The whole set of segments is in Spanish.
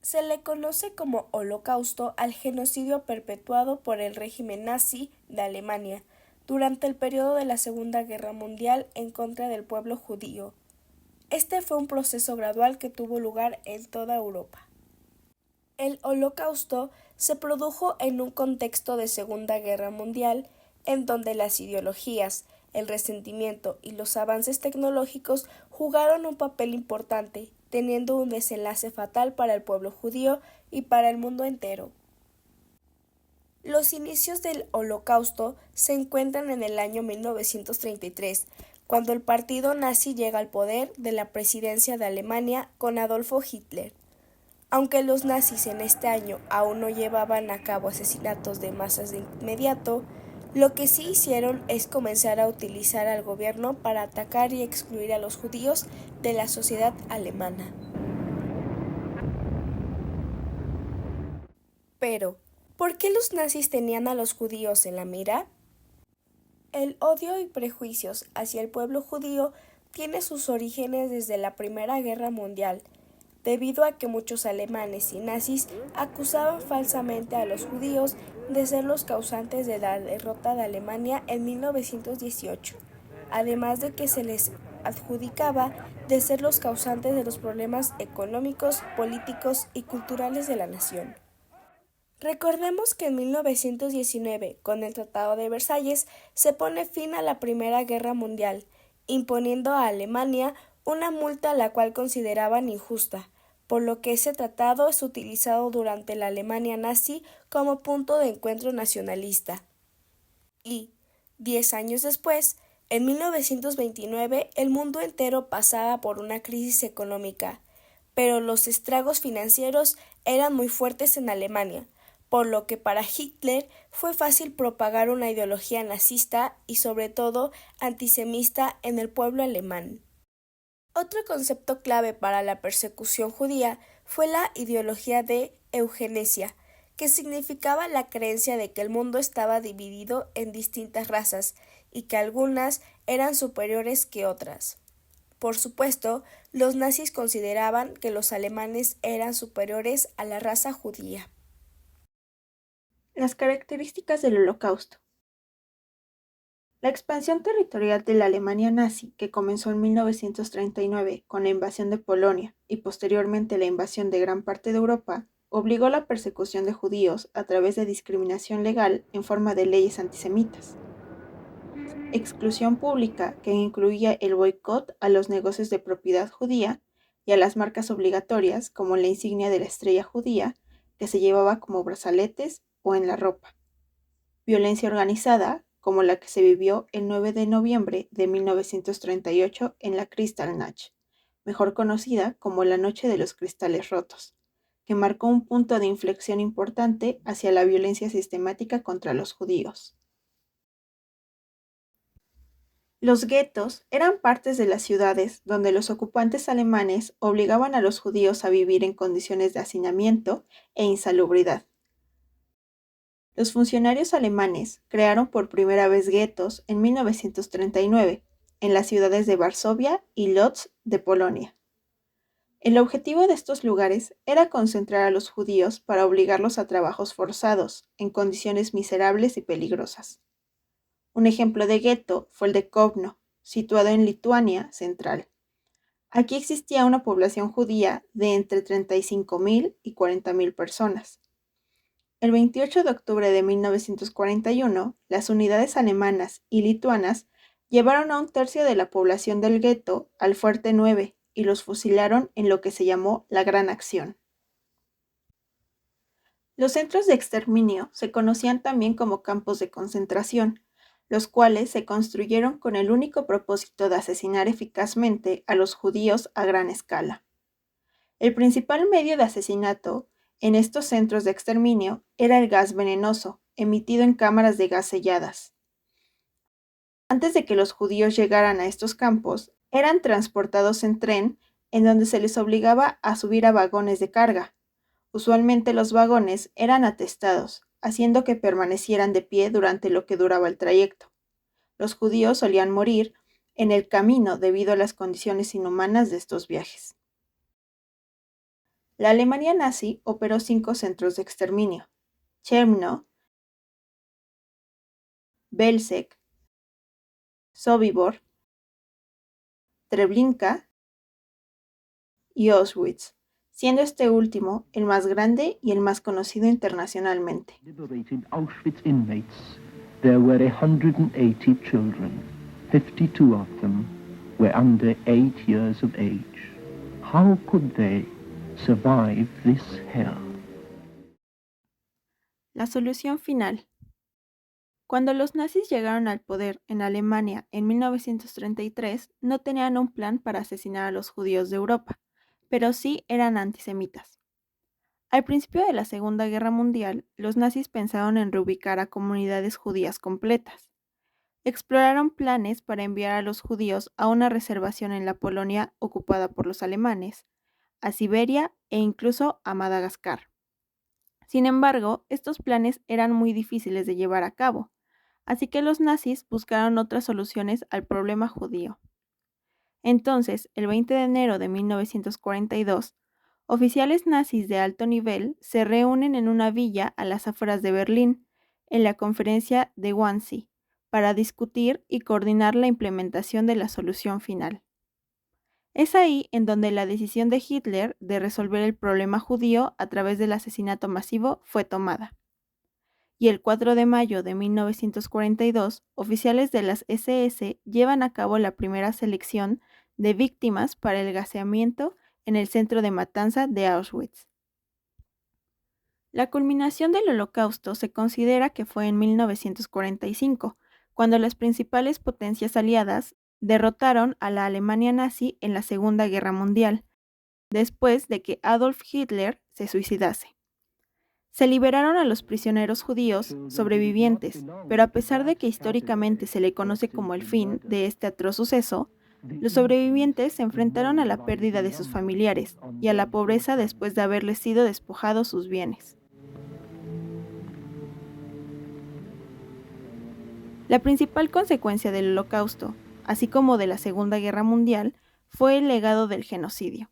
Se le conoce como Holocausto al genocidio perpetuado por el régimen nazi de Alemania durante el periodo de la Segunda Guerra Mundial en contra del pueblo judío. Este fue un proceso gradual que tuvo lugar en toda Europa. El Holocausto se produjo en un contexto de Segunda Guerra Mundial en donde las ideologías, el resentimiento y los avances tecnológicos jugaron un papel importante, teniendo un desenlace fatal para el pueblo judío y para el mundo entero. Los inicios del Holocausto se encuentran en el año 1933, cuando el partido nazi llega al poder de la presidencia de Alemania con Adolfo Hitler. Aunque los nazis en este año aún no llevaban a cabo asesinatos de masas de inmediato, lo que sí hicieron es comenzar a utilizar al gobierno para atacar y excluir a los judíos de la sociedad alemana. Pero, ¿por qué los nazis tenían a los judíos en la mira? El odio y prejuicios hacia el pueblo judío tiene sus orígenes desde la Primera Guerra Mundial, debido a que muchos alemanes y nazis acusaban falsamente a los judíos de ser los causantes de la derrota de Alemania en 1918, además de que se les adjudicaba de ser los causantes de los problemas económicos, políticos y culturales de la nación. Recordemos que en 1919, con el Tratado de Versalles, se pone fin a la Primera Guerra Mundial, imponiendo a Alemania una multa la cual consideraban injusta, por lo que ese tratado es utilizado durante la Alemania nazi como punto de encuentro nacionalista. Y, 10 años después, en 1929, el mundo entero pasaba por una crisis económica, pero los estragos financieros eran muy fuertes en Alemania, por lo que para Hitler fue fácil propagar una ideología nazista y sobre todo antisemita en el pueblo alemán. Otro concepto clave para la persecución judía fue la ideología de eugenesia, que significaba la creencia de que el mundo estaba dividido en distintas razas y que algunas eran superiores que otras. Por supuesto, los nazis consideraban que los alemanes eran superiores a la raza judía. Las características del Holocausto. La expansión territorial de la Alemania nazi, que comenzó en 1939 con la invasión de Polonia y posteriormente la invasión de gran parte de Europa, obligó la persecución de judíos a través de discriminación legal en forma de leyes antisemitas. Exclusión pública, que incluía el boicot a los negocios de propiedad judía y a las marcas obligatorias como la insignia de la estrella judía, que se llevaba como brazaletes o en la ropa. Violencia organizada, como la que se vivió el 9 de noviembre de 1938 en la Kristallnacht, mejor conocida como la Noche de los Cristales Rotos, que marcó un punto de inflexión importante hacia la violencia sistemática contra los judíos. Los guetos eran partes de las ciudades donde los ocupantes alemanes obligaban a los judíos a vivir en condiciones de hacinamiento e insalubridad. Los funcionarios alemanes crearon por primera vez guetos en 1939 en las ciudades de Varsovia y Lodz de Polonia. El objetivo de estos lugares era concentrar a los judíos para obligarlos a trabajos forzados en condiciones miserables y peligrosas. Un ejemplo de gueto fue el de Kovno, situado en Lituania central. Aquí existía una población judía de entre 35.000 y 40.000 personas. El 28 de octubre de 1941, las unidades alemanas y lituanas llevaron a un tercio de la población del gueto al Fuerte 9 y los fusilaron en lo que se llamó la Gran Acción. Los centros de exterminio se conocían también como campos de concentración, los cuales se construyeron con el único propósito de asesinar eficazmente a los judíos a gran escala. El principal medio de asesinato en estos centros de exterminio era el gas venenoso, emitido en cámaras de gas selladas. Antes de que los judíos llegaran a estos campos, eran transportados en tren en donde se les obligaba a subir a vagones de carga. Usualmente los vagones eran atestados, haciendo que permanecieran de pie durante lo que duraba el trayecto. Los judíos solían morir en el camino debido a las condiciones inhumanas de estos viajes. La Alemania nazi operó 5 centros de exterminio: Chernow, Belzec, Sobibor, Treblinka y Auschwitz, siendo este último el más grande y el más conocido internacionalmente. Liberated Auschwitz inmates, there were 180 children. 52 of them were under 8 years of age. How could they survive this hell? La solución final. Cuando los nazis llegaron al poder en Alemania en 1933, no tenían un plan para asesinar a los judíos de Europa, pero sí eran antisemitas. Al principio de la Segunda Guerra Mundial, los nazis pensaron en reubicar a comunidades judías completas. Exploraron planes para enviar a los judíos a una reservación en la Polonia ocupada por los alemanes, a Siberia e incluso a Madagascar. Sin embargo, estos planes eran muy difíciles de llevar a cabo, así que los nazis buscaron otras soluciones al problema judío. Entonces, el 20 de enero de 1942, oficiales nazis de alto nivel se reúnen en una villa a las afueras de Berlín, en la conferencia de Wannsee, para discutir y coordinar la implementación de la solución final. Es ahí en donde la decisión de Hitler de resolver el problema judío a través del asesinato masivo fue tomada. Y el 4 de mayo de 1942, oficiales de las SS llevan a cabo la primera selección de víctimas para el gaseamiento en el centro de matanza de Auschwitz. La culminación del Holocausto se considera que fue en 1945, cuando las principales potencias aliadas derrotaron a la Alemania nazi en la Segunda Guerra Mundial, después de que Adolf Hitler se suicidase. Se liberaron a los prisioneros judíos sobrevivientes, pero a pesar de que históricamente se le conoce como el fin de este atroz suceso, los sobrevivientes se enfrentaron a la pérdida de sus familiares y a la pobreza después de haberles sido despojados sus bienes. La principal consecuencia del Holocausto, así como de la Segunda Guerra Mundial, fue el legado del genocidio.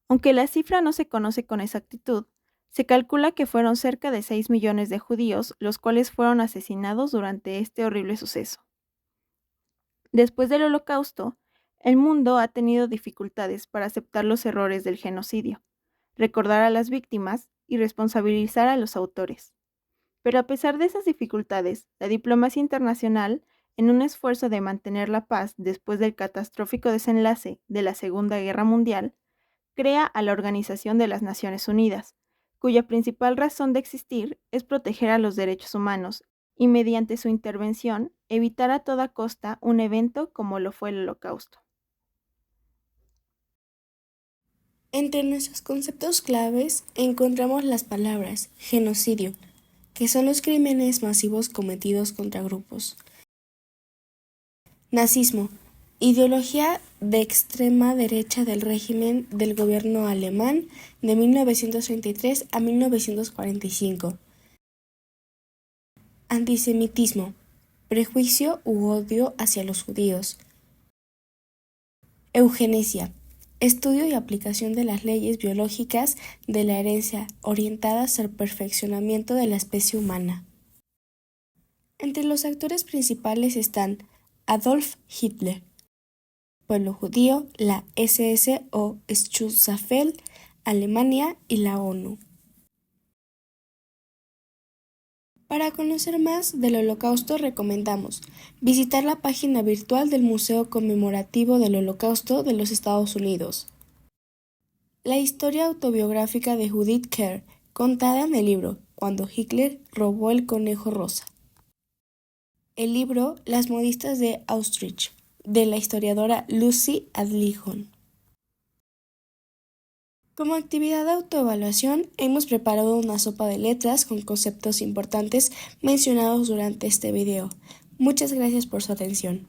Aunque la cifra no se conoce con exactitud, se calcula que fueron cerca de 6 millones de judíos los cuales fueron asesinados durante este horrible suceso. Después del Holocausto, el mundo ha tenido dificultades para aceptar los errores del genocidio, recordar a las víctimas y responsabilizar a los autores. Pero a pesar de esas dificultades, la diplomacia internacional, en un esfuerzo de mantener la paz después del catastrófico desenlace de la Segunda Guerra Mundial, crea a la Organización de las Naciones Unidas, cuya principal razón de existir es proteger a los derechos humanos y mediante su intervención evitar a toda costa un evento como lo fue el Holocausto. Entre nuestros conceptos claves encontramos las palabras genocidio, que son los crímenes masivos cometidos contra grupos. Nazismo, ideología de extrema derecha del régimen del gobierno alemán de 1933 a 1945. Antisemitismo, prejuicio u odio hacia los judíos. Eugenesia, estudio y aplicación de las leyes biológicas de la herencia orientadas al perfeccionamiento de la especie humana. Entre los actores principales están Adolf Hitler, pueblo judío, la SS o Schutzstaffel, Alemania y la ONU. Para conocer más del Holocausto recomendamos visitar la página virtual del Museo Conmemorativo del Holocausto de los Estados Unidos. La historia autobiográfica de Judith Kerr, contada en el libro Cuando Hitler robó el conejo rosa. El libro Las modistas de Auschwitz, de la historiadora Lucy Adlington. Como actividad de autoevaluación, hemos preparado una sopa de letras con conceptos importantes mencionados durante este video. Muchas gracias por su atención.